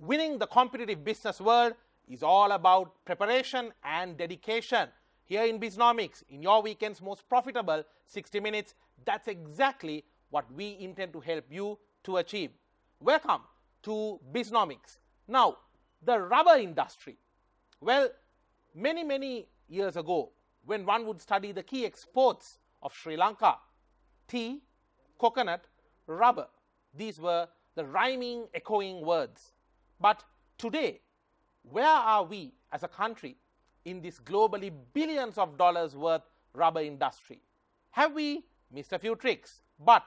Winning the competitive business world is all about preparation and dedication. Here in Bisnomics, in your weekend's most profitable 60 minutes, that's exactly what we intend to help you to achieve. Welcome to Bisnomics. Now, the rubber industry. Well, many years ago, when one would study the key exports of Sri Lanka, tea, coconut, rubber, these were the rhyming, echoing words. But today, where are we as a country in this globally billions of dollars worth rubber industry? Have we missed a few tricks? But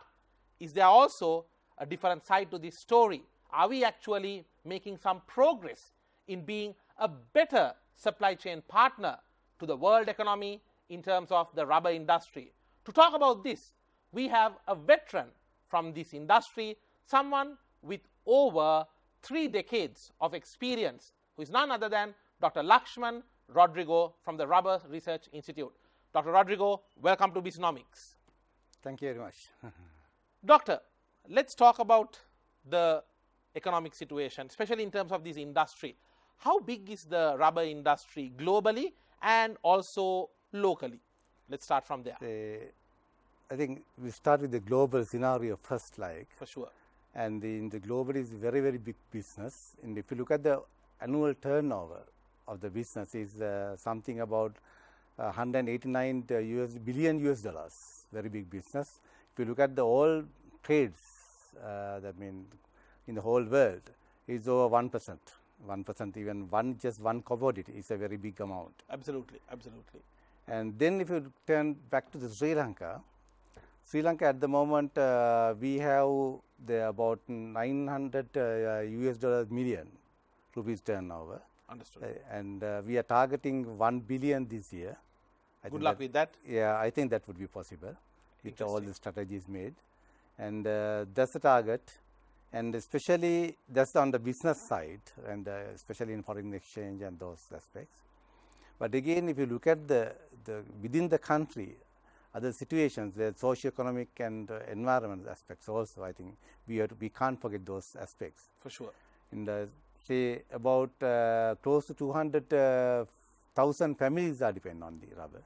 is there also a different side to this story? Are we actually making some progress in being a better supply chain partner to the world economy in terms of the rubber industry? To talk about this, we have a veteran from this industry, someone with over 3 decades of experience, who is none other than Dr. Lakshman Rodrigo from the Rubber Research Institute. Dr. Rodrigo, welcome to Bisnomics. Thank you very much. Doctor, let's talk about the economic situation, especially in terms of this industry. How big is the rubber industry globally and also locally? Let's start from there. I think we start with the global scenario first, For sure. And in the global is very big business. And if you look at the annual turnover of the business is something about 189 billion US dollars, very big business. If you look at the all trades, that means in the whole world, is over 1%. 1%, even just one commodity is a very big amount. Absolutely. And then if you turn back to the Sri Lanka at the moment, we have about 900 US dollars million rupees turnover. Understood. And we are targeting 1 billion this year. Good luck with that. Yeah, I think that would be possible with all the strategies made. And that's the target. And especially that's on the business side, and especially in foreign exchange and those aspects. But again, if you look at the within the country, other situations, the socio-economic and environmental aspects also, I think we can't forget those aspects. For sure. In the, say about close to 200,000 families are dependent on the rubber.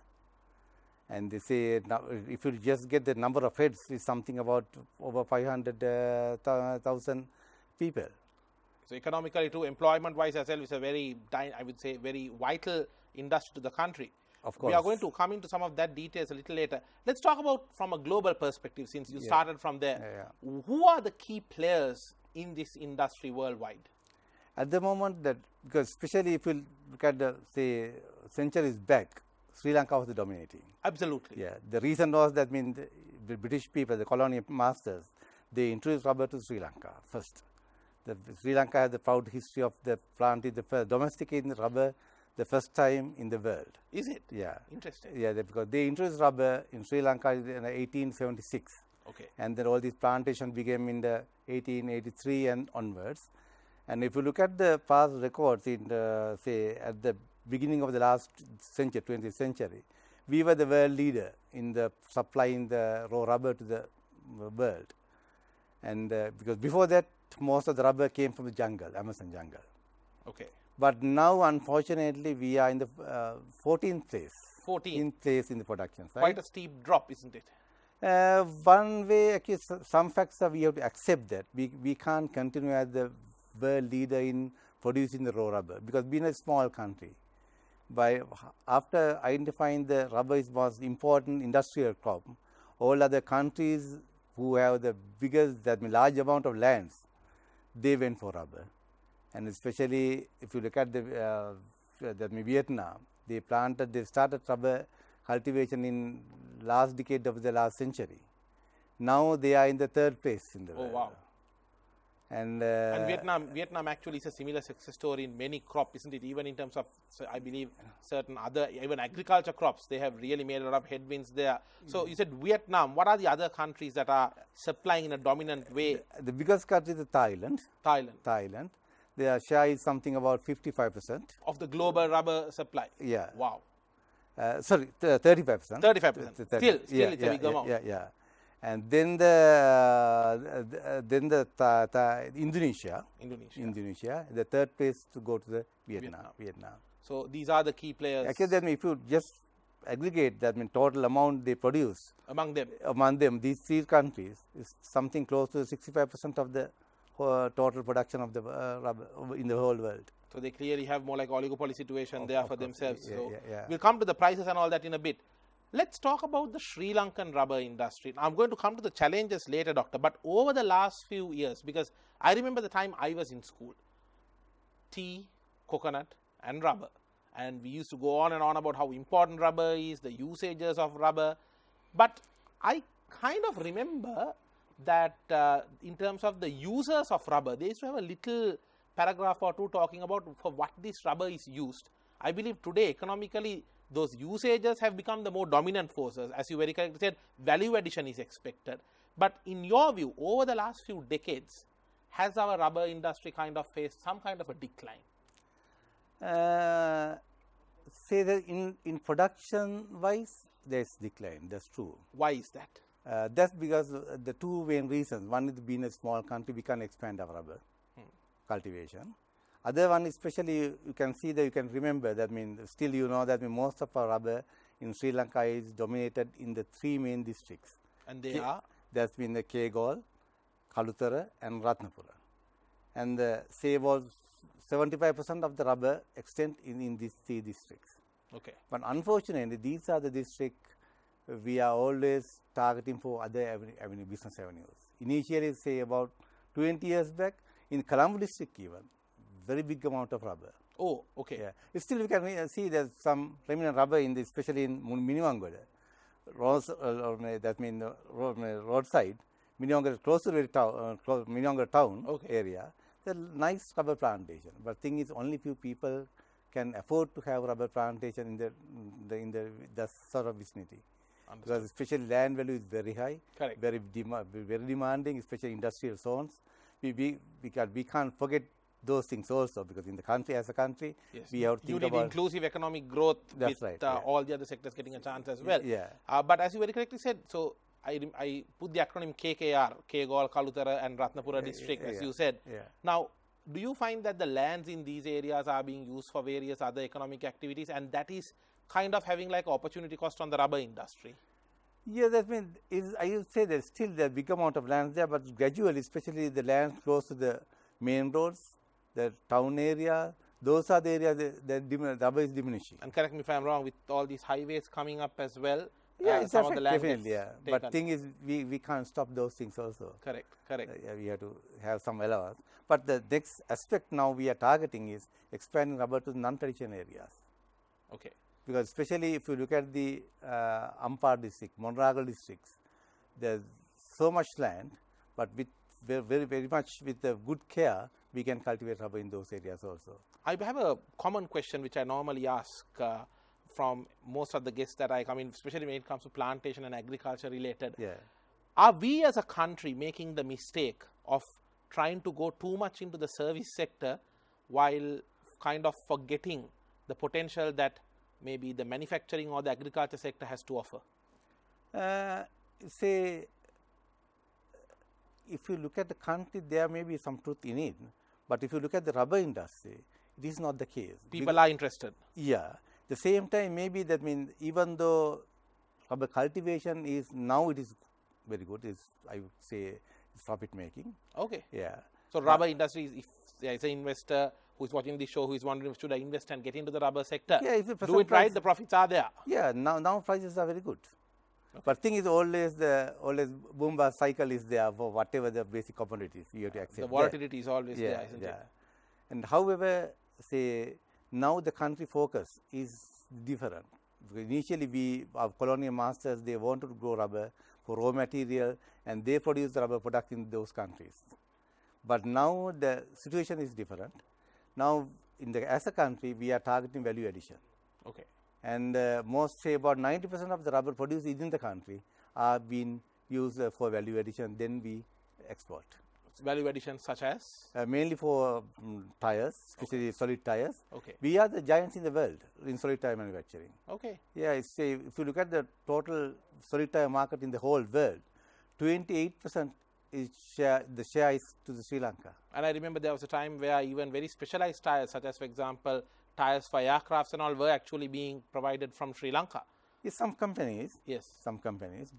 And they say now, if you just get the number of heads, is something about over 500,000 people. So economically too, employment-wise as well, is a very, I would say, very vital industry to the country. Of course. We are going to come into some of that details a little later. Let's talk about from a global perspective, since you started from there. Who are the key players in this industry worldwide? At the moment, because especially if you look at the, say, centuries back, Sri Lanka was the dominating. Absolutely. Yeah. The reason was that the British people, the colonial masters, they introduced rubber to Sri Lanka first. Sri Lanka has the proud history of the planting, the first domesticating rubber, the first time in the world. Is it? Yeah. Interesting. Yeah, because they introduced rubber in Sri Lanka in 1876. Okay. And then all these plantations began in the 1883 and onwards. And if you look at the past records in the, say, at the beginning of the last century, 20th century, we were the world leader in the supplying the raw rubber to the world. And because before that, most of the rubber came from the jungle, Amazon jungle. Okay. But now, unfortunately, we are in the 14th place. 14th place in the production side. Quite a steep drop, isn't it? One way, actually, some facts are we have to accept that. We can't continue as the world leader in producing the raw rubber, because being a small country, after identifying the rubber is most important industrial crop, all other countries who have the biggest, that means large amount of lands, they went for rubber. And especially if you look at the Vietnam, they started rubber cultivation in last decade of the last century. Now they are in the 3rd place in the world. Oh, wow. And Vietnam actually is a similar success story in many crops, isn't it? Even in terms of, I believe, certain other, even agriculture crops, they have really made a lot of headwinds there. So you said Vietnam. What are the other countries that are supplying in a dominant way? The biggest country is Thailand. Thailand. Their share is something about 55%. Of the global rubber supply? Yeah. Wow. Sorry, 35%. 35%. Still it's a big amount. Yeah. And then Indonesia. The third place to go to the Vietnam. So these are the key players. Actually, then if you just aggregate that, means total amount they produce among them, these three countries is something close to 65% of the total production of the rubber in the whole world. So they clearly have more like oligopoly situation there for themselves. Yeah, so yeah. We'll come to the prices and all that in a bit. Let's talk about the Sri Lankan rubber industry. I'm going to come to the challenges later, Doctor, but over the last few years, because I remember the time I was in school, tea, coconut and rubber. And we used to go on and on about how important rubber is, the usages of rubber. But I kind of remember that in terms of the users of rubber, they used to have a little paragraph or two talking about for what this rubber is used. I believe today economically those usages have become the more dominant forces. As you very correctly said, value addition is expected. But in your view, over the last few decades, has our rubber industry kind of faced some kind of a decline? Say that in production wise, there's decline. That's true. Why is that? That's because the two main reasons. One is being a small country, we can't expand our rubber cultivation. Other one, especially you can see that you can remember that still you know that most of our rubber in Sri Lanka is dominated in the three main districts. And they are? That's been the Kegol, Kalutara and Ratnapura. And say was 75% of the rubber extent in these three districts. Okay. But unfortunately, these are the districts we are always targeting for other business avenues. Initially, say about 20 years back, in Colombo district even, very big amount of rubber. Oh, okay. Yeah. Still we can see there's some remnant rubber in this, especially in Miniwangoda. That means roadside, Miniwangoda close to Miniwangoda town area. There's nice rubber plantation, but thing is only few people can afford to have rubber plantation in the sort of vicinity. Understood. Because especially land value is very high, correct, very demanding, especially industrial zones. We can't forget those things also, because in the country as a country, yes, we have to think about inclusive economic growth with right, all the other sectors getting a chance as well. Yeah. But as you very correctly said, so I put the acronym KKR, Kegol, Kalutara and Ratnapura district, as you said. Yeah. Now, do you find that the lands in these areas are being used for various other economic activities, and that is kind of having like opportunity cost on the rubber industry? Yeah, that means I would say there's still a big amount of lands there, but gradually, especially the lands close to the main roads, the town area, those are the areas that rubber is diminishing. And correct me if I'm wrong, with all these highways coming up as well. Yeah, some of the land definitely. Yeah, but thing is, we can't stop those things also. Correct. Yeah, we have to have some allowance. But the next aspect now we are targeting is expanding rubber to non-traditional areas. Okay. Because especially if you look at the Ampar district, Monragal districts, there's so much land, but with very much with the good care, we can cultivate rubber in those areas also. I have a common question which I normally ask from most of the guests that I come in, especially when it comes to plantation and agriculture related. Yeah. Are we as a country making the mistake of trying to go too much into the service sector while kind of forgetting the potential that maybe the manufacturing or the agriculture sector has to offer? Say, if you look at the country, there may be some truth in it. But if you look at the rubber industry, it is not the case. People are interested. Yeah. The same time, maybe that means even though rubber cultivation is now, it is very good. I would say it's profit making. Okay. Yeah. So rubber industry is, if there is an investor who is watching this show who is wondering should I invest and get into the rubber sector, do it right, the profits are there. Yeah. Now prices are very good. Okay. But thing is always boom bust cycle is there for whatever the basic commodities you have to accept. The volatility is always there, isn't it? And however, say now the country focus is different. Because initially our colonial masters, they wanted to grow rubber for raw material, and they produce the rubber product in those countries. But now the situation is different. Now as a country, we are targeting value addition. Okay. And most, say about 90% of the rubber produced within the country are being used for value addition, then we export. Value addition such as? Mainly for tires, especially solid tires. Okay. We are the giants in the world in solid tire manufacturing. Okay. Yeah, say if you look at the total solid tire market in the whole world, 28% is the share is to the Sri Lanka. And I remember there was a time where even very specialized tires, such as, for example, tires for aircrafts and all, were actually being provided from Sri Lanka. Yes, some companies,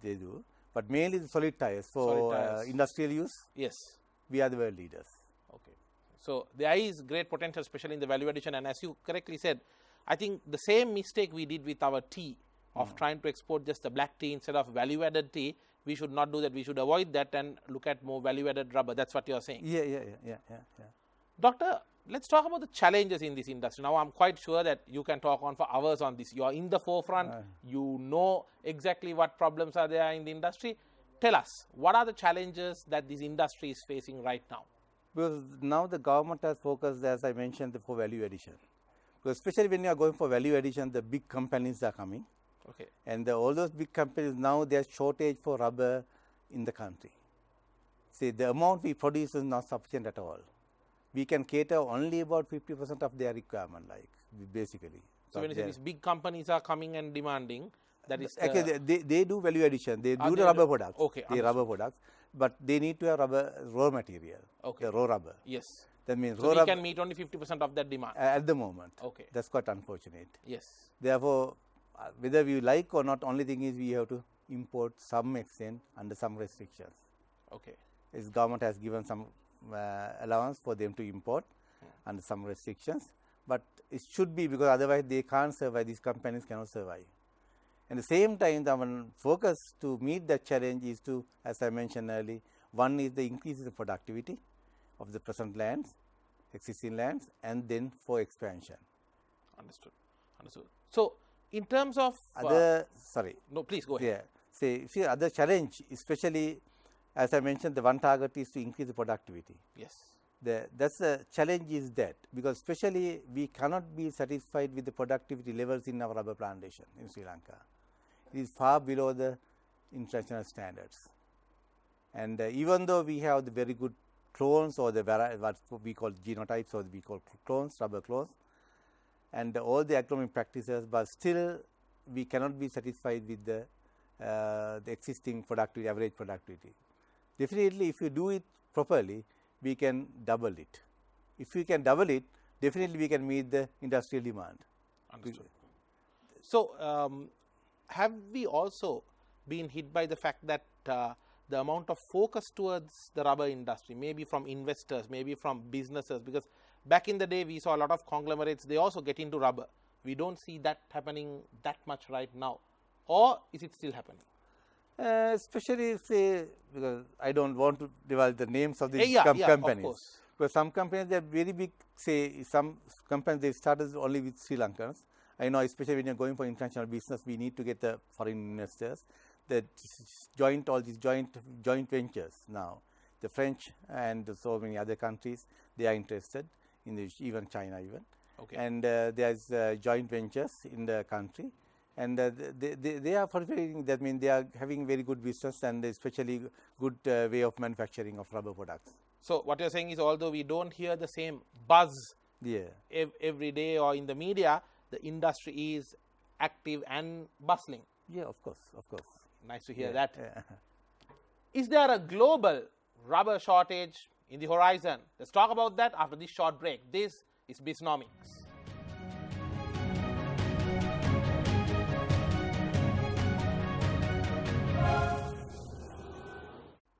they do, but mainly the solid tires for industrial use. Yes, we are the world leaders. Okay, so there is great potential, especially in the value addition. And as you correctly said, I think the same mistake we did with our tea of trying to export just the black tea instead of value added tea, we should not do that. We should avoid that and look at more value added rubber. That's what you are saying. Yeah. Doctor, let's talk about the challenges in this industry. Now, I'm quite sure that you can talk on for hours on this. You are in the forefront. You know exactly what problems are there in the industry. Tell us, what are the challenges that this industry is facing right now? Because now the government has focused, as I mentioned, for value addition. Because especially when you are going for value addition, the big companies are coming. Okay. And all those big companies, now there's shortage for rubber in the country. See, the amount we produce is not sufficient at all. We can cater only about 50% of their requirement, like basically. So when you say these big companies are coming and demanding, that is actually they do value addition. They do the rubber products. Okay. They rubber products, but they need to have rubber raw material. Okay. The raw rubber. Yes. That means so we can meet only 50% of that demand at the moment. Okay. That's quite unfortunate. Yes. Therefore, whether we like or not, only thing is we have to import some extent under some restrictions. Okay. This government has given some allowance for them to import under some restrictions, but it should be, because otherwise they can't survive. These companies cannot survive. At the same time, the focus to meet that challenge is to, as I mentioned earlier, one is the increase in the productivity of the present lands, existing lands, and then for expansion. Understood. So, in terms of no, please go ahead. Yeah, see other challenge, especially as I mentioned, the one target is to increase the productivity. Yes. That's the challenge is that, because especially we cannot be satisfied with the productivity levels in our rubber plantation in Sri Lanka. It is far below the international standards. And even though we have the very good clones, or the what we call genotypes, or we call clones, rubber clones, and all the agronomic practices, but still we cannot be satisfied with the existing productivity, average productivity. Definitely, if you do it properly, we can double it. If we can double it, definitely we can meet the industrial demand. Understood. So, have we also been hit by the fact that the amount of focus towards the rubber industry, maybe from investors, maybe from businesses, because back in the day we saw a lot of conglomerates, they also get into rubber. We don't see that happening that much right now. Or is it still happening? Especially, say, because I don't want to divulge the names of these companies. Of course. Because some companies, they are very big, say, some companies, they started only with Sri Lankans. I know, especially when you're going for international business, we need to get the foreign investors. All these joint ventures now, the French and so many other countries, they are interested in even China even. Okay. And there's joint ventures in the country. And they are fulfilling, that means they are having very good business and especially good way of manufacturing of rubber products. So, what you are saying is, although we don't hear the same buzz every day or in the media, the industry is active and bustling. Yeah, of course. Nice to hear that. Yeah. Is there a global rubber shortage in the horizon? Let's talk about that after this short break. This is Bisnomics.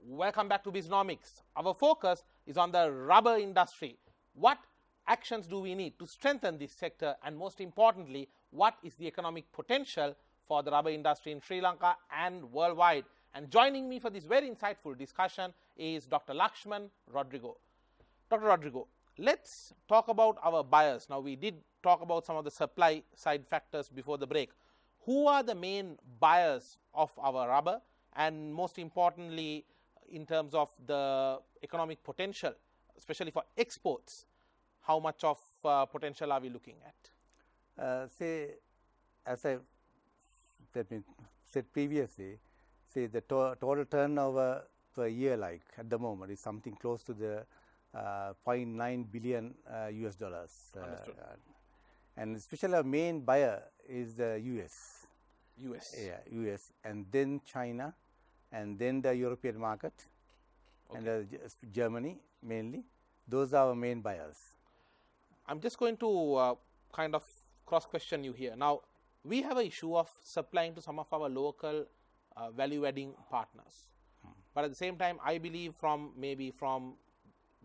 Welcome back to Bisnomics. Our focus is on the rubber industry. What actions do we need to strengthen this sector, and most importantly, what is the economic potential for the rubber industry in Sri Lanka and worldwide? And joining me for this very insightful discussion is Dr. Lakshman Rodrigo. Dr. Rodrigo, let's talk about our buyers. Now, we did talk about some of the supply side factors before the break. Who are the main buyers of our rubber, and most importantly, in terms of the economic potential, especially for exports, how much of potential are we looking at? Say, as I said previously, say the total turnover per year, like at the moment, is something close to the 0.9 billion US dollars. And especially our main buyer is the US. US. Yeah, US, and then China, and then the European market, Okay. and Germany mainly. Those are our main buyers. I'm just going to kind of cross question you here. Now, we have an issue of supplying to some of our local value adding partners. But at the same time, I believe from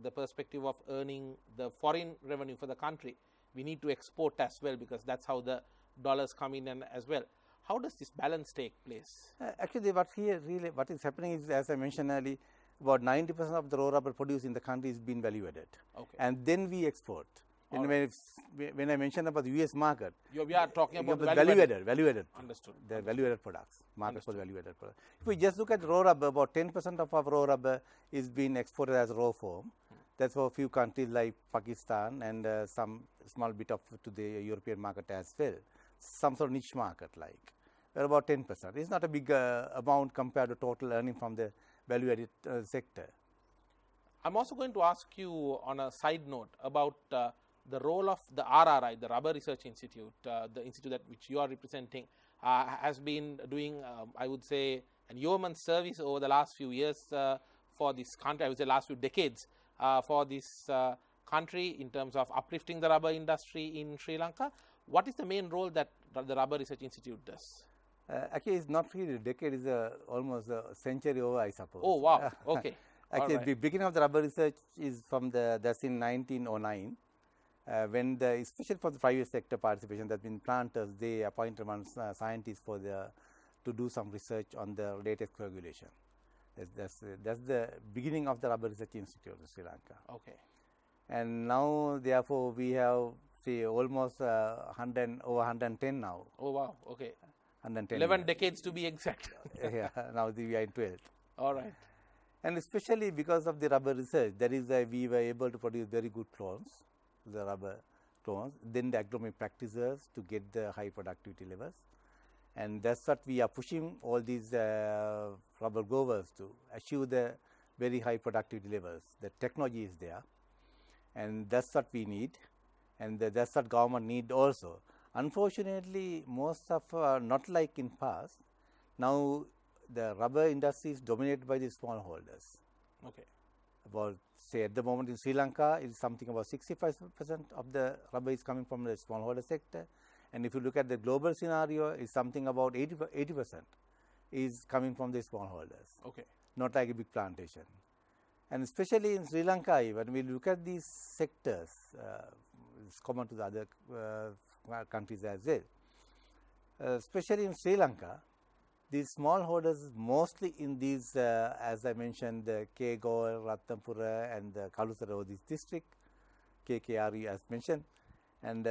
the perspective of earning the foreign revenue for the country, we need to export as well, because that's how the dollars come in and as well. How does this balance take place? Actually, what is happening is, as I mentioned earlier, about 90% of the raw rubber produced in the country is being value added, Okay. and then we export. And when I mentioned about the US market, We are talking about value added. Understood. The value added products, market for value added products. If we just look at raw rubber, about 10% of our raw rubber is being exported as raw form. That's for a few countries like Pakistan, and some small bit of to the European market as well. Some sort of niche market like. We're about 10%. It's not a big amount compared to total earning from the value added sector. I'm also going to ask you on a side note about the role of the RRI, the Rubber Research Institute, the institute which you are representing, has been doing, I would say, an yeoman's service over the last few years for this country, I would say last few decades for this country in terms of uplifting the rubber industry in Sri Lanka. What is the main role that the Rubber Research Institute does? Actually, it's not really a decade, it's almost a century over, I suppose. Oh, wow. Okay. Actually, right. the beginning of the rubber research is that's in 1909, when especially for the private sector participation, that's been planters, they appointed one scientists to do some research on the latex coagulation. That's the beginning of the Rubber Research Institute of Sri Lanka. Okay. And now, therefore, we have almost over 110 now. Oh, wow. Okay. 110 11 years. decades to be exact. Yeah, now we are in 12th. All right. And especially because of the rubber research, that is why we were able to produce very good clones, the rubber clones, then the agronomic practices to get the high productivity levels. And that's what we are pushing all these rubber growers to achieve the very high productivity levels. The technology is there, and that's what we need, and that's what government need also. Unfortunately, most of not like in past, now the rubber industry is dominated by the smallholders. Okay. About, say, at the moment in Sri Lanka, it is something about 65% of the rubber is coming from the smallholder sector. And if you look at the global scenario, it's something about 80% is coming from the smallholders. Okay. Not like a big plantation. And especially in Sri Lanka, when we look at these sectors, it's common to the other countries as well. Especially in Sri Lanka, these smallholders mostly in these, as I mentioned, the Kegol, Ratnapura, and the Kalusara, this district, KKRE as mentioned. And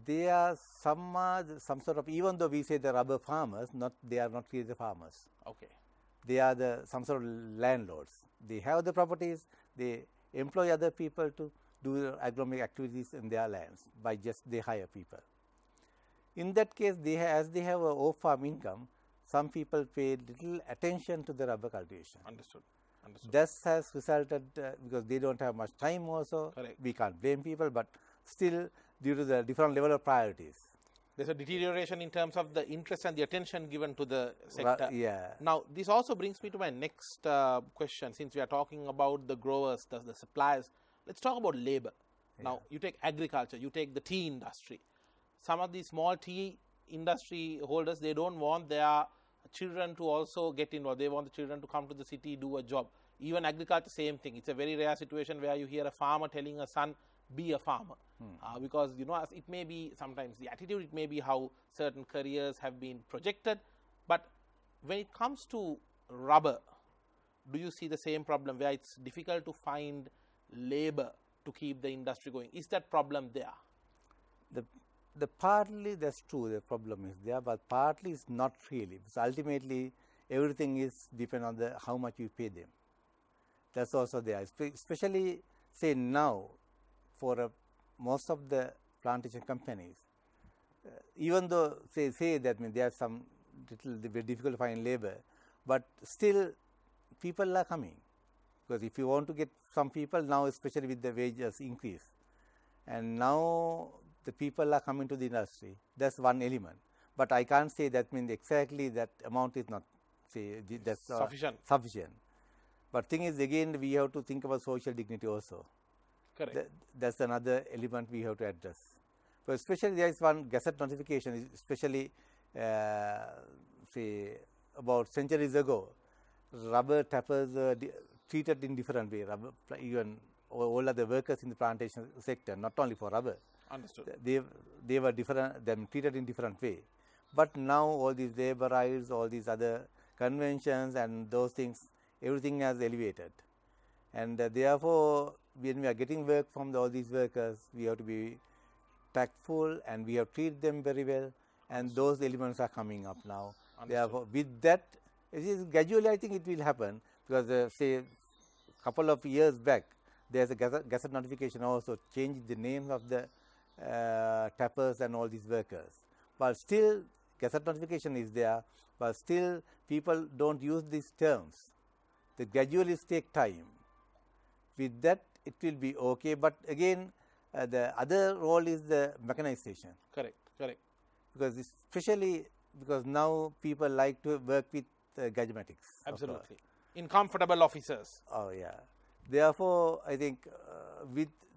they are some sort of, even though we say the rubber farmers, they are not really the farmers. Okay. They are some sort of landlords. They have the properties, they employ other people to do agronomic activities in their lands by just they hire people. In that case, as they have a off-farm income, some people pay little attention to the rubber cultivation. Understood. Understood. That has resulted, because they don't have much time also, Correct. we can't blame people, but still due to the different level of priorities. There's a deterioration in terms of the interest and the attention given to the sector. Yeah. Now, this also brings me to my next question. Since we are talking about the growers, the suppliers, let's talk about labor. Yeah. Now, you take agriculture, you take the tea industry. Some of these small tea industry holders, they don't want their children to also get involved. They want the children to come to the city, do a job. Even agriculture, same thing. It's a very rare situation where you hear a farmer telling a son, be a farmer. Because, it may be sometimes the attitude, it may be how certain careers have been projected. But when it comes to rubber, do you see the same problem where it's difficult to find labor to keep the industry going? Is that problem there? Partly that's true, the problem is there, but partly it's not really. Because ultimately, everything is depend on how much you pay them. That's also there. Especially, say now, for most of the plantation companies, even though say that there are some very difficult to find labor, but still people are coming. Because if you want to get some people now, especially with the wages increase, and now the people are coming to the industry, that's one element. But I can't say that means exactly that amount is not say that's sufficient. But thing is, again, we have to think about social dignity also. Correct. That's another element we have to address. So especially there is one gazette notification, especially say about centuries ago, rubber tappers were treated in different way. Rubber, even all other workers in the plantation sector, not only for rubber. Understood. They were different, them treated in different way. But now all these labor rights, all these other conventions and those things, everything has elevated. And therefore, when we are getting work from all these workers, we have to be tactful and we have to treat them very well, and those elements are coming up now. Therefore, with that, gradually I think it will happen, because say a couple of years back, there is a gazette notification also changed the names of the tappers and all these workers. But still, gazette notification is there, but still people don't use these terms. They gradually take time. With that, it will be okay. But again, the other role is the mechanization. Correct. Because especially because now people like to work with gadgetics. Absolutely. In comfortable offices. Oh yeah. Therefore, I think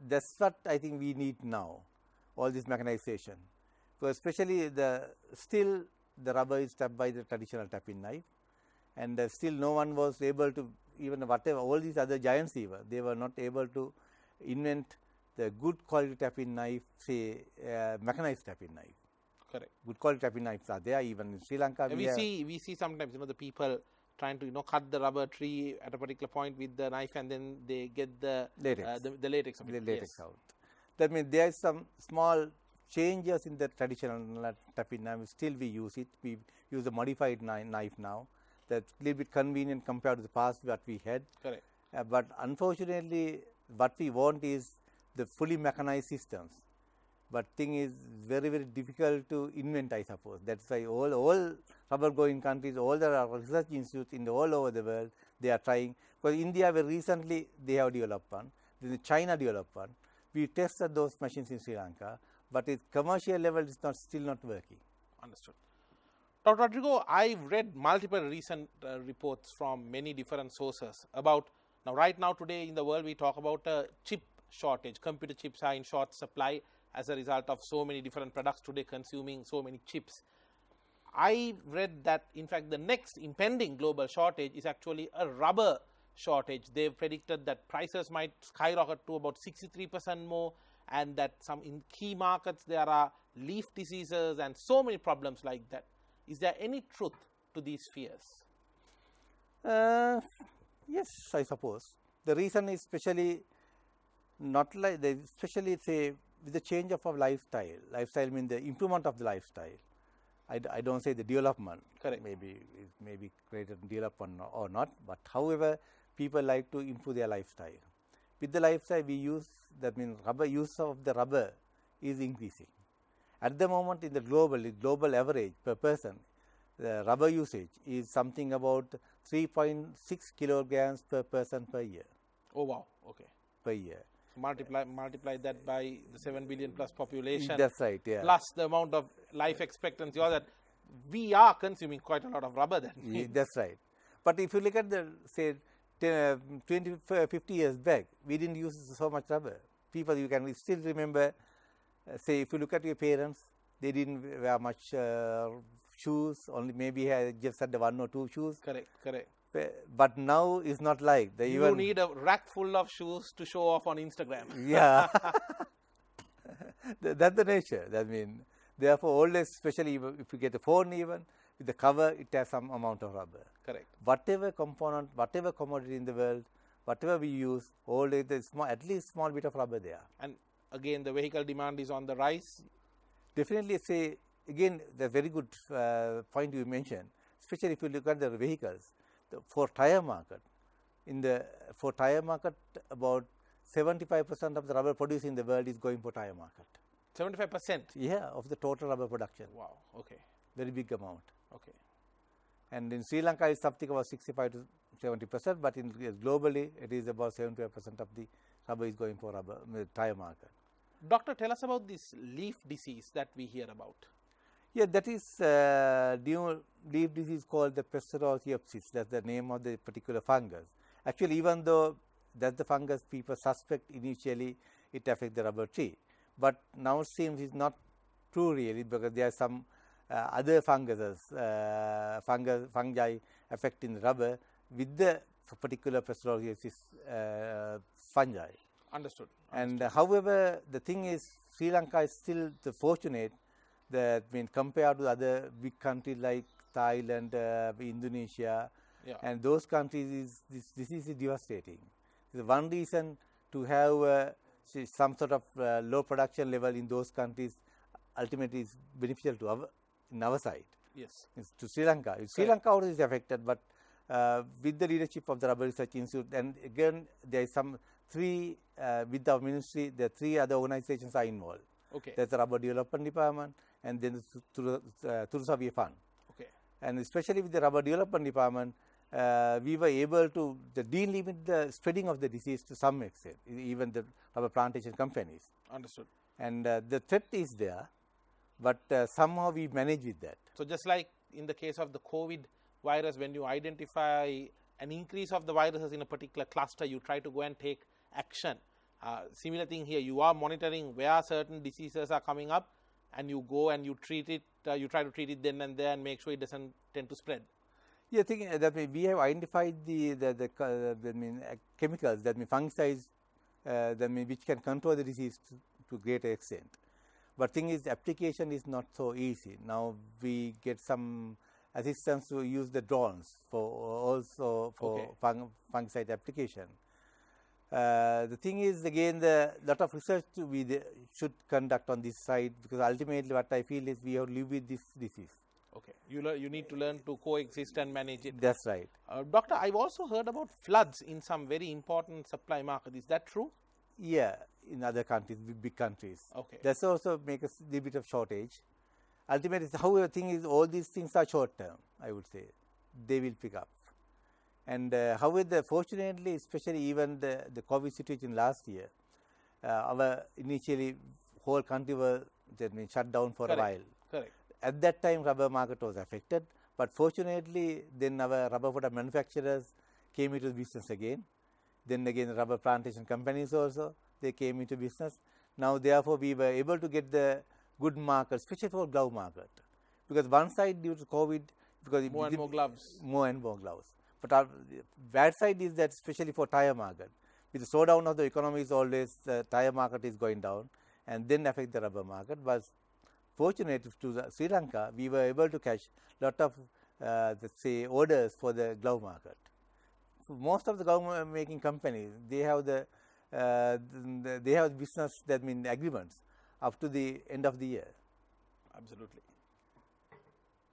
that's what I think we need now, all this mechanization. So especially still the rubber is tapped by the traditional tapping knife, and still no one was able to, even whatever all these other giants they were not able to invent the good quality tapping knife, say mechanized tapping knife. Correct. Good quality tapping knives are there even in Sri Lanka. We see sometimes the people trying to cut the rubber tree at a particular point with the knife, and then they get the latex, the latex of it. The latex out. That means there is some small changes in the traditional tapping knife. Still we use it. We use a modified knife now. That's a little bit convenient compared to the past what we had. Correct. But unfortunately, what we want is the fully mechanized systems. But thing is very, very difficult to invent, I suppose. That's why all rubber growing countries, all the research institutes in all over the world, they are trying. Because India very recently they have developed one. Then China developed one. We tested those machines in Sri Lanka, but at commercial level it's still not working. Understood. Dr. Rodrigo, I've read multiple recent reports from many different sources about, right now today in the world we talk about a chip shortage. Computer chips are in short supply as a result of so many different products today consuming so many chips. I read that in fact the next impending global shortage is actually a rubber shortage. They've predicted that prices might skyrocket to about 63% more, and that some in key markets there are leaf diseases and so many problems like that. Is there any truth to these fears? Yes, I suppose. The reason is especially not like especially say with the change of our lifestyle. Lifestyle means the improvement of the lifestyle. I don't say the development. Correct. Maybe greater development or not. But however, people like to improve their lifestyle. With the lifestyle we use, that means use of the rubber is increasing. At the moment in the global average per person, the rubber usage is something about 3.6 kilograms per person per year. Oh wow, okay. Per year. Multiply that by the 7 billion plus population. That's right, yeah. Plus the amount of life expectancy, or that we are consuming quite a lot of rubber then. Yeah, that's right. But if you look at the, say, 20, 50 years back, we didn't use so much rubber. People, you can still remember, say, if you look at your parents, they didn't wear much shoes, only maybe just had one or two shoes. Correct. But now it's not like. You need a rack full of shoes to show off on Instagram. Yeah. That's the nature. That means, therefore, always, especially if you get a phone even, with the cover, it has some amount of rubber. Correct. Whatever component, whatever commodity in the world, whatever we use, always there is at least small bit of rubber there. And again, the vehicle demand is on the rise. Definitely, say, again, the very good point you mentioned, especially if you look at the vehicles. For tire market, about 75% of the rubber produced in the world is going for tire market. 75%? Yeah, of the total rubber production. Wow, okay. Very big amount. Okay. And in Sri Lanka, it's something about 65 to 70%, but globally, it is about 75% of the rubber is going for tire market. Doctor, tell us about this leaf disease that we hear about. Yeah, that is new leaf disease called the Pseudotheopsis. That's the name of the particular fungus. Actually, even though that's the fungus people suspect initially, it affects the rubber tree. But now it seems it's not true really, because there are some other funguses, fungi affecting the rubber with the particular Pseudotheopsis fungi. Understood. And however, the thing is, Sri Lanka is still the fortunate that compared to other big countries like Thailand, Indonesia, and those countries, this disease is devastating. The one reason to have some sort of low production level in those countries ultimately is beneficial to our side. Yes. To Sri Lanka. Sri Lanka also is affected, but with the leadership of the Rubber Research Institute, and again there is some three with our ministry, the three other organizations are involved. Okay. There's the Rubber Development Department and then the Turusavia Fund. Okay. And especially with the Rubber Development Department, we were able to delimit the spreading of the disease to some extent, even the rubber plantation companies. Understood. And the threat is there, but somehow we manage with that. So, just like in the case of the COVID virus, when you identify an increase of the viruses in a particular cluster, you try to go and take action. Similar thing here, you are monitoring where certain diseases are coming up, and you go and you treat it, you try to treat it then and there and make sure it doesn't tend to spread. Yeah, I think that we have identified the chemicals, that means fungicides, which can control the disease to greater extent. But thing is, the application is not so easy. Now we get some assistance to use the drones for fungicide application. The thing is, again, the lot of research we should conduct on this side, because ultimately what I feel is we have to live with this disease. Okay, you need to learn to coexist and manage it. That's right. Doctor, I've also heard about floods in some very important supply markets. Is that true? Yeah, in other countries, big countries. Okay. That's also make a little bit of shortage. Ultimately, however, thing is, all these things are short term, I would say. They will pick up. And however, fortunately, especially even the COVID situation last year, our initially whole country was shut down for a while. Correct. At that time, rubber market was affected, but fortunately, then our rubber product manufacturers came into business again. Then again, rubber plantation companies also, they came into business. Now, therefore, we were able to get the good market, especially for glove market, because one side due to COVID, because more and more gloves. More and more gloves. But our bad side is that especially for tire market, with the slowdown of the economy is always the tire market is going down, and then affect the rubber market. But fortunate to Sri Lanka, we were able to catch lot of let's say orders for the glove market. So most of the glove making companies, they have they have business, that means agreements up to the end of the year. Absolutely.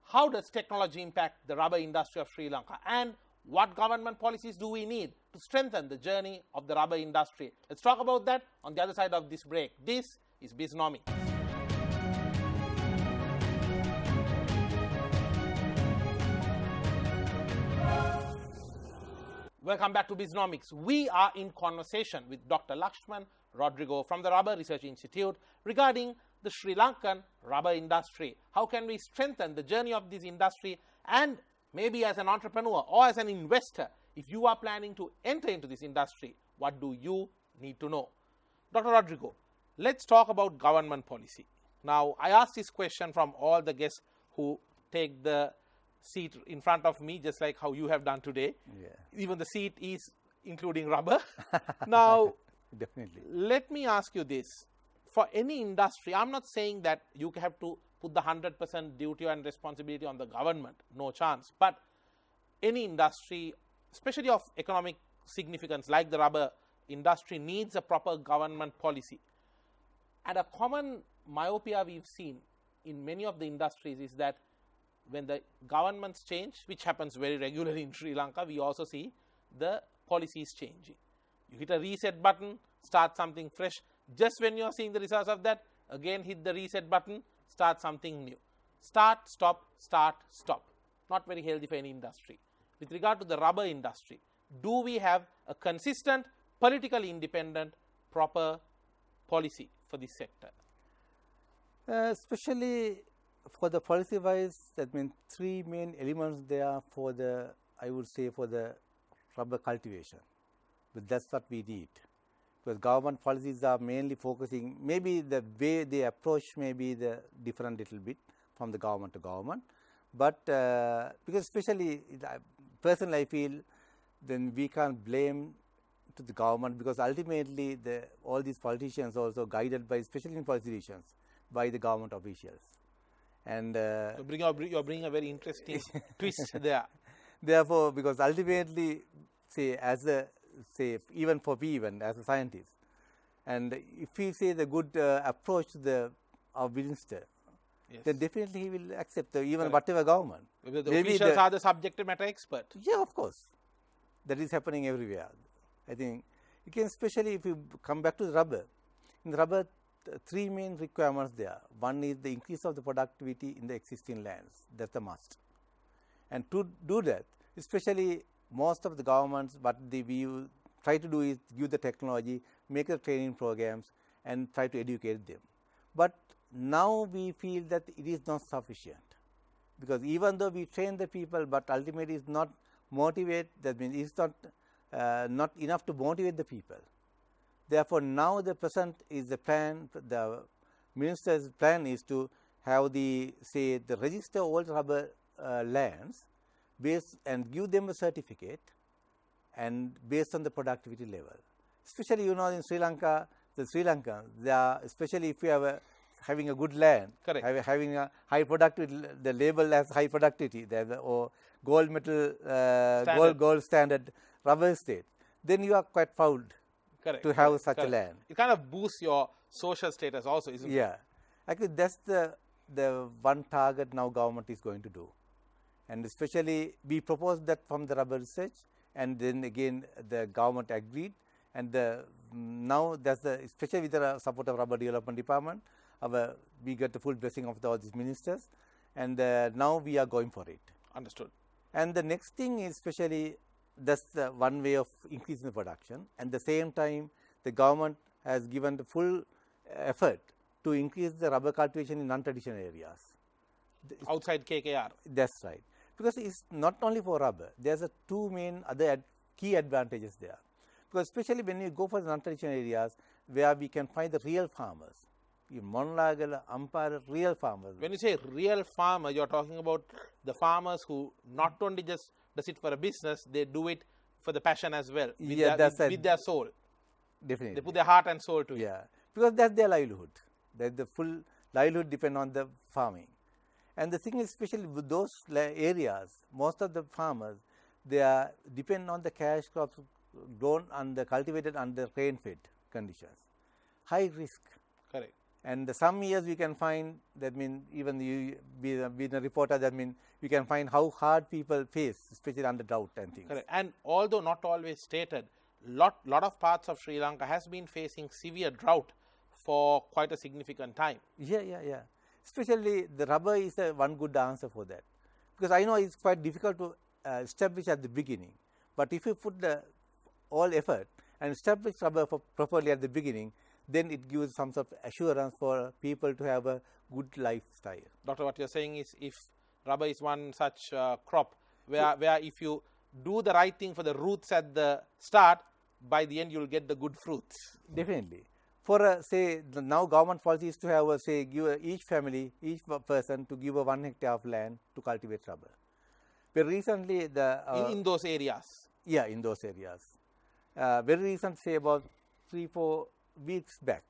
How does technology impact the rubber industry of Sri Lanka, and what government policies do we need to strengthen the journey of the rubber industry? Let's talk about that on the other side of this break. This is Bisnomics. Welcome back to Bisnomics. We are in conversation with Dr. Lakshman Rodrigo from the Rubber Research Institute regarding the Sri Lankan rubber industry. How can we strengthen the journey of this industry, and maybe as an entrepreneur or as an investor, if you are planning to enter into this industry, what do you need to know? Dr. Rodrigo, let's talk about government policy. Now, I asked this question from all the guests who take the seat in front of me, just like how you have done today. Yeah. Even the seat is including rubber. Now, definitely. Let me ask you this. For any industry, I'm not saying that you have to put the 100% duty and responsibility on the government, no chance. But any industry, especially of economic significance like the rubber industry, needs a proper government policy. And a common myopia we've seen in many of the industries is that when the governments change, which happens very regularly in Sri Lanka, we also see the policies changing. You hit a reset button, start something fresh. Just when you are seeing the results of that, again hit the reset button, start something new. Start, stop, start, stop. Not very healthy for any industry. With regard to the rubber industry, do we have a consistent, politically independent, proper policy for this sector? Especially for the policy wise, that means three main elements there for the, I would say, for the rubber cultivation. But that's what we need. Because government policies are mainly focusing, maybe the way they approach may be the different little bit from the government to government. But because especially personally I feel then we can't blame to the government, because ultimately all these politicians also guided by, especially in policy decisions, by the government officials. And you're bringing a very interesting twist there. Therefore, because ultimately, say even for me, even as a scientist, and if we say the good approach to our minister, yes, then definitely he will accept even whatever government. Because the officials are the subject matter expert. Yeah, of course, that is happening everywhere. I think you can, especially if you come back to the rubber. In the rubber, three main requirements there. One is the increase of the productivity in the existing lands. That's a must. And to do that, especially most of the governments, what we try to do is give the technology, make the training programs, and try to educate them. But now we feel that it is not sufficient, because even though we train the people, but ultimately it's not motivate. That means it's not enough to motivate the people. Therefore, now the present is the plan. The minister's plan is to have the register all rubber lands and give them a certificate, and based on the productivity level. Especially, in Sri Lanka, they are, especially if you have having a good land, having a high productivity, the label as high productivity, or gold medal, gold standard rubber estate, then you are quite proud to have such a land. It kind of boosts your social status also, isn't it? Yeah. Actually, that's the one target now government is going to do. And especially we proposed that from the rubber research, and then again the government agreed, and now that's especially with the support of rubber development department, we got the full blessing of all these ministers, and now we are going for it. Understood. And the next thing is, especially, that's one way of increasing the production. And the same time, the government has given the full effort to increase the rubber cultivation in non-traditional areas. Outside KKR. That's right. Because it's not only for rubber, there's two main other key advantages there. Because especially when you go for the non-traditional areas where we can find the real farmers, in Monlagal, Ampara, real farmers. When you say real farmer, you're talking about the farmers who not only just does it for a business, they do it for the passion as well, with their soul. Definitely. They put their heart and soul to it. Yeah, because that's their livelihood. The full livelihood depends on the farming. And the thing is, especially with those areas, most of the farmers, they are depend on the cash crops grown and cultivated under rain-fed conditions. High risk. Correct. And some years we can find, that means even you being a reporter, that means we can find how hard people face, especially under drought and things. Correct. And although not always stated, lot of parts of Sri Lanka has been facing severe drought for quite a significant time. Yeah. Especially the rubber is one good answer for that. Because I know it's quite difficult to establish at the beginning. But if you put the all effort and establish rubber properly at the beginning, then it gives some sort of assurance for people to have a good lifestyle. Doctor, what you're saying is, if rubber is one such crop where if you do the right thing for the roots at the start, by the end you'll get the good fruits. Definitely. For now government policy is to have give each family, each person to give 1 hectare of land to cultivate rubber. But recently in those areas. Yeah, in those areas. Very recent, about 3-4 weeks back,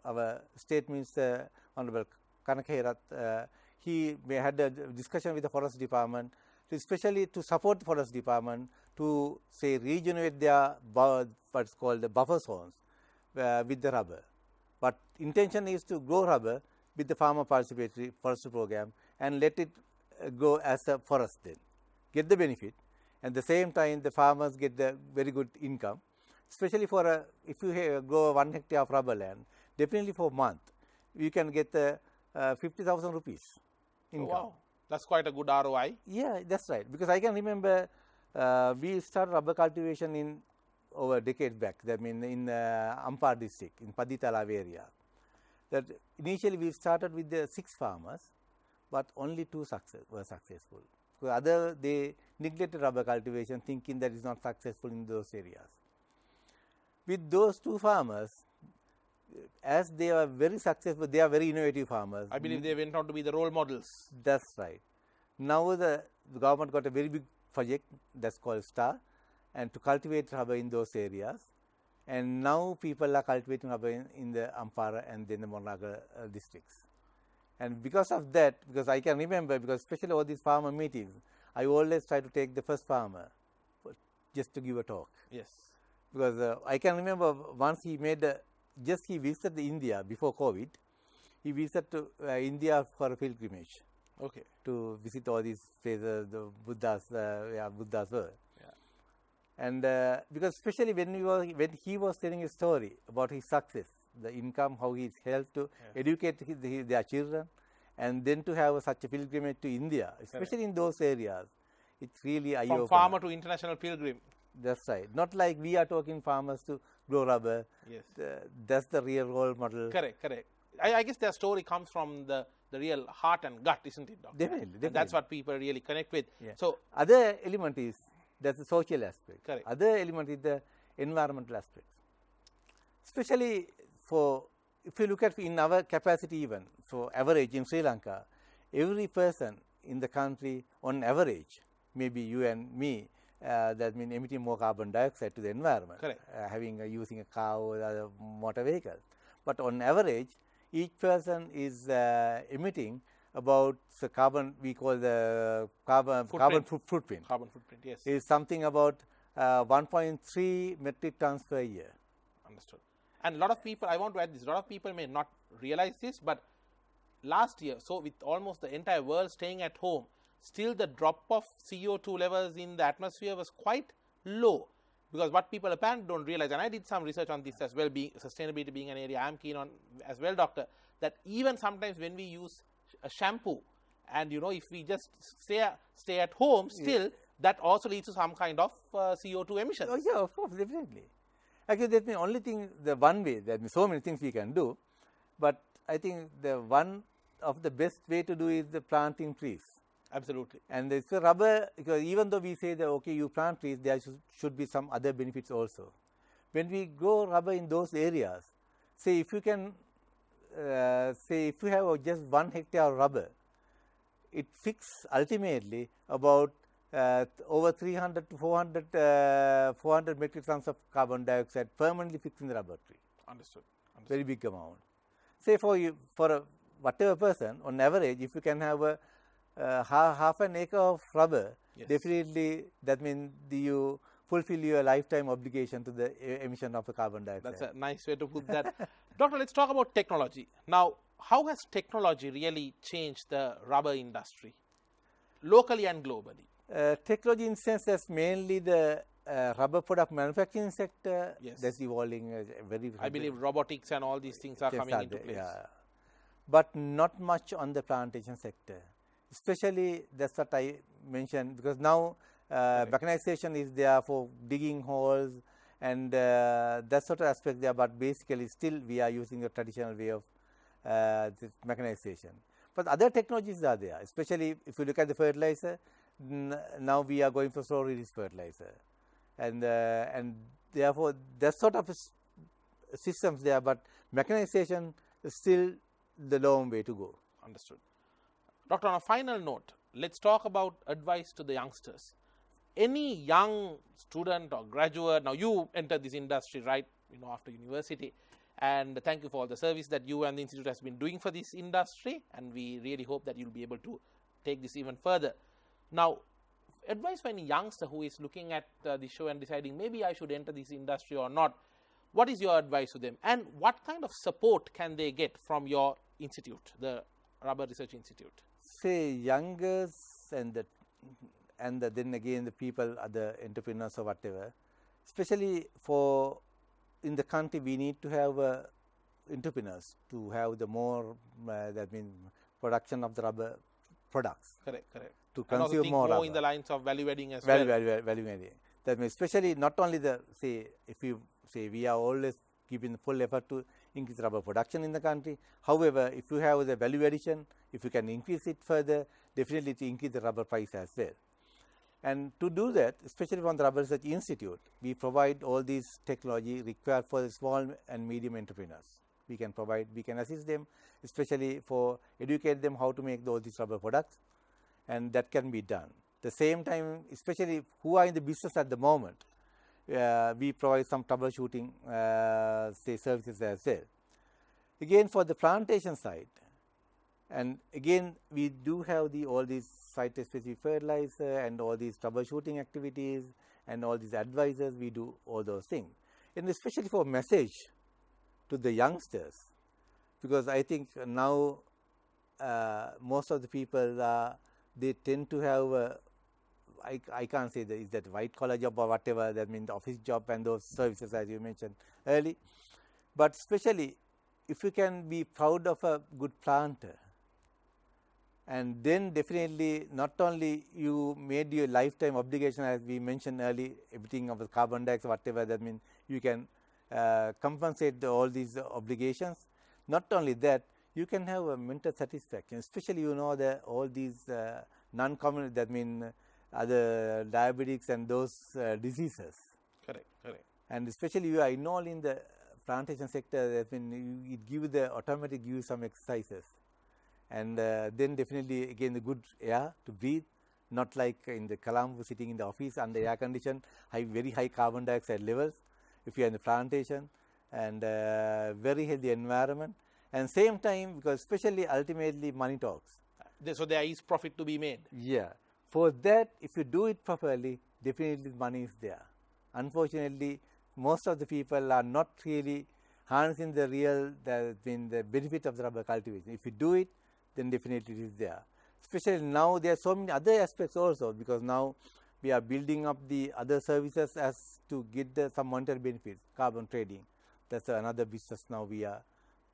our State Minister Honorable Kanakherat, he had a discussion with the Forest Department, especially to support the Forest Department to regenerate their what's called the buffer zones with the rubber. But intention is to grow rubber with the farmer participatory forestry program and let it grow as a forest then, get the benefit, and at the same time the farmers get the very good income. Especially for if you grow 1 hectare of rubber land, definitely for a month, you can get 50,000 rupees income. Oh, wow, that's quite a good ROI. Yeah, that's right. Because I can remember we started rubber cultivation over a decade back. That means in Ampar district, in Paditalav area. That initially we started with the 6 farmers, but only 2 were successful. So other they neglected rubber cultivation, thinking that is not successful in those areas. With those 2 farmers, as they are very successful, they are very innovative farmers. I believe they went on to be the role models. That's right. Now the government got a very big project that's called STAR, and to cultivate rubber in those areas. And now people are cultivating rubber in the Ampara and then the Monaga districts. And because of that, because I can remember, because especially all these farmer meetings, I always try to take the first farmer just to give a talk. Yes. Because I can remember once he made he visited India before COVID. He visited to India for a pilgrimage. Okay. To visit all these places, the Buddhas were. Yeah. And because especially when he was telling a story about his success, the income, how he helped to educate their children, and then to have such a pilgrimage to India, especially in those areas, it's really eye-opener. From farmer to international pilgrim. That's right. Not like we are talking farmers to grow rubber. Yes. That's the real role model. Correct, correct. I guess their story comes from the real heart and gut, isn't it, Doctor? Definitely. That's what people really connect with. Yeah. So other element is that's the social aspect. Correct. Other element is the environmental aspect. Especially if you look at in our capacity even, for average in Sri Lanka, every person in the country on average, maybe you and me, that means emitting more carbon dioxide to the environment, using a car or other motor vehicle. But on average, each person is emitting about the carbon, we call the carbon footprint. Carbon footprint, yes. Is something about 1.3 metric tons per year. Understood. And a lot of people, I want to add this, a lot of people may not realize this, but last year, so with almost the entire world staying at home, still the drop of CO2 levels in the atmosphere was quite low. Because what people apparently don't realize, and I did some research on this as well, sustainability being an area I'm keen on as well, Doctor, that even sometimes when we use a shampoo, and if we just stay at home, still that also leads to some kind of CO2 emissions. Oh yeah, of course, definitely. Actually, that's the only thing, the one way, there are so many things we can do, but I think the one of the best way to do is the planting trees. Absolutely. And it's a rubber, because even though we say that, okay, you plant trees, there should be some other benefits also. When we grow rubber in those areas, say if you can, if you have just 1 hectare of rubber, it fixes ultimately about over 300 to 400 metric tons of carbon dioxide permanently fixed in the rubber tree. Understood. Very big amount. Say whatever person, on average, if you can have a half an acre of rubber, definitely that means you fulfill your lifetime obligation to the emission of the carbon dioxide. That's a nice way to put that. Doctor, let's talk about technology. Now, how has technology really changed the rubber industry, locally and globally? Technology in sense that's mainly the rubber product manufacturing sector that's evolving very rapidly. I believe robotics and all these things are coming into place. Yeah. But not much on the plantation sector. Especially that's what I mentioned, because now mechanization is there for digging holes and that sort of aspect there, but basically still we are using a traditional way of this mechanization. But other technologies are there, especially if you look at the fertilizer. Now we are going for slow release fertilizer, and therefore that sort of systems there, but mechanization is still the long way to go. Understood. Doctor, on a final note, let's talk about advice to the youngsters. Any young student or graduate, now you entered this industry right, after university, and thank you for all the service that you and the institute has been doing for this industry, and we really hope that you'll be able to take this even further. Now, advice for any youngster who is looking at the show and deciding maybe I should enter this industry or not, what is your advice to them, and what kind of support can they get from your institute, the Rubber Research Institute? Say youngers and then again the people, other entrepreneurs or whatever, especially in the country we need to have entrepreneurs to have the more that means production of the rubber products. Correct. To consume more rubber. In the lines of value adding as well. Value adding. That means especially not only if we are always giving full effort to increase rubber production in the country. However, if you have the value addition, if you can increase it further, definitely to increase the rubber price as well. And to do that, especially from the Rubber Research Institute, we provide all these technology required for the small and medium entrepreneurs. We can provide, we can assist them, especially for educate them how to make all these rubber products, and that can be done. The same time, especially who are in the business at the moment, we provide some troubleshooting say services as well. Again, for the plantation side, and again we do have all these site-specific fertilizer and all these troubleshooting activities and all these advisors. We do all those things, and especially for message to the youngsters, because I think now most of the people they tend to have I can't say that is that white collar job or whatever, that means office job and those services as you mentioned early. But especially if you can be proud of a good planter, and then definitely not only you made your lifetime obligation as we mentioned early, everything of the carbon dioxide whatever, that means you can compensate all these obligations. Not only that, you can have a mental satisfaction, especially you know that all these non-common, that mean other diabetics and those diseases. Correct, correct. And especially you are involved in the plantation sector, that means it gives the automatic give some exercises, and then definitely again the good air to breathe, not like in the Colombo sitting in the office under air condition, very high carbon dioxide levels. If you are in the plantation, and very healthy environment, and same time, because especially ultimately money talks. So there is profit to be made. Yeah. For that, if you do it properly, definitely money is there. Unfortunately, most of the people are not really harnessing the real the benefit of the rubber cultivation. If you do it, then definitely it is there. Especially now, there are so many other aspects also, because now we are building up the other services as to get some monetary benefits, carbon trading. That's another business now we are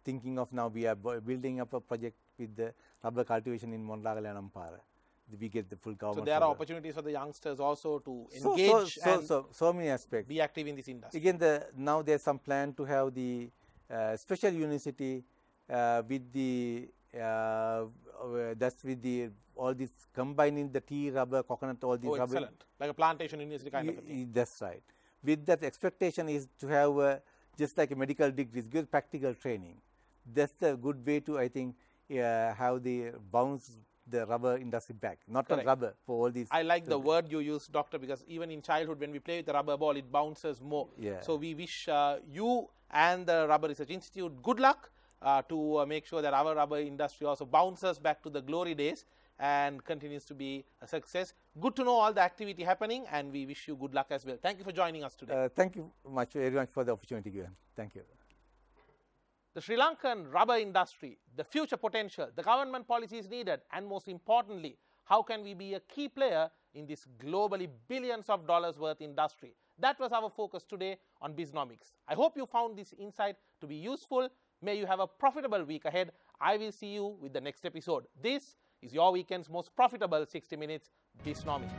thinking of. Now we are building up a project with the rubber cultivation in Monlagal and Ampara. We get the full government. So there are opportunities for the youngsters also to engage so many aspects. Be active in this industry. Again, now there's some plan to have the special university with the that's with the all this combining the tea, rubber, coconut, all these rubber. Excellent. Like a plantation university kind of a thing. That's right. With that expectation is to have just like a medical degree, good practical training. That's the good way to, I think, have the bounce the rubber industry back, not on rubber for all these. I like the word you use, doctor, because even in childhood when we play with the rubber ball, it bounces more. Yeah. So we wish you and the Rubber Research Institute good luck to make sure that our rubber industry also bounces back to the glory days and continues to be a success. Good to know all the activity happening, and we wish you good luck as well. Thank you for joining us today. Thank you very much for the opportunity given. Thank you. The Sri Lankan rubber industry, the future potential, the government policies needed, and most importantly, how can we be a key player in this globally billions of dollars worth industry? That was our focus today on Bisnomics. I hope you found this insight to be useful. May you have a profitable week ahead. I will see you with the next episode. This is your weekend's most profitable 60 minutes, Bisnomics.